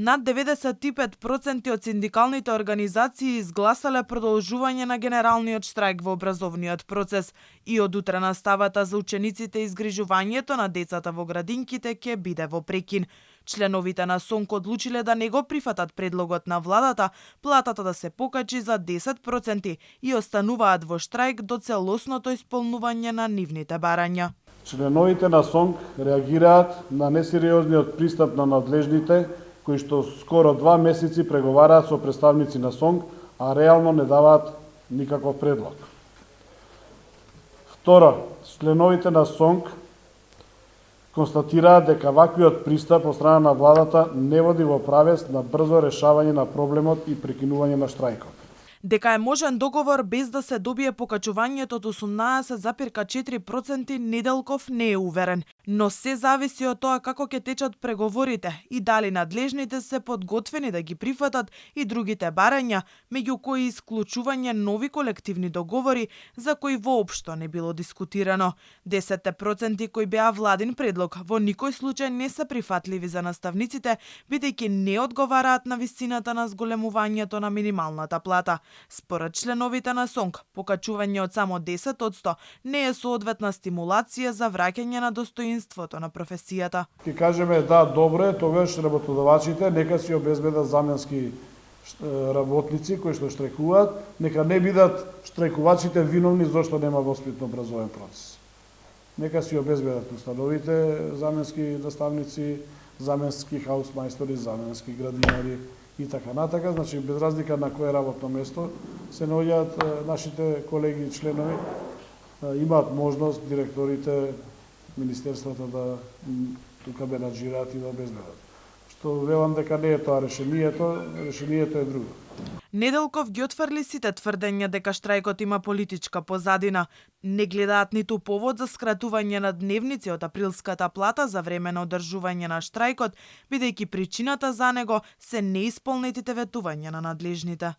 Над 95% од синдикалните организации изгласале продолжување на генералниот штрајк во образовниот процес и од утре наставата за учениците и изгрижувањето на децата во градинките ќе биде во прекин. Членовите на СОНК одлучиле да не го прифатат предлогот на владата платата да се покачи за 10% и остануваат во штрајк до целосното исполнување на нивните барања. Членовите на СОНК реагираат на несериозниот пристап на надлежните кои што скоро 2 месеци преговараат со представници на СОНК, а реално не даваат никаков предлог. Второ, членовите на СОНК констатираат дека ваквиот пристап од страна на владата не води во правец на брзо решавање на проблемот и прекинување на штрајкот. Дека е можен договор без да се добие покачувањето од 18,4%, Неделков не е уверен, но се зависи од тоа како ќе течат преговорите и дали надлежните се подготвени да ги прифатат и другите барања, меѓу кои исклучување нови колективни договори за кои воопшто не било дискутирано. 10% кои беа владин предлог во никој случај не се прифатливи за наставниците, бидејќи не одговараат на висината на зголемувањето на минималната плата. Според членовите на СОНК, покачување од само 10% не е соодветна стимулација за враќање на достоинството на професијата. Ке кажеме да, добро е, тогаш работодавачите нека си обезбедат заменски работници кои што штрајкуваат, нека не бидат штрајкувачите виновни зашто нема воспитно образовен процес. Нека си обезбедат установите заменски наставници, заменски хаусмајстори, заменски градинари и така натака, значи без разлика на кое работно место се наоѓаат нашите колеги и членови, имаат можност директорите, министерствата да тука менаџираат и да обезбедат. Што велам дека не е тоа решението е друго. Неделков ги отфрли сите тврдења дека штрајкот има политичка позадина. Не гледаат ниту повод за скратување на дневници од априлската плата за време на одржување на штрајкот, бидејќи причината за него се неисполнетите ветувања на надлежните.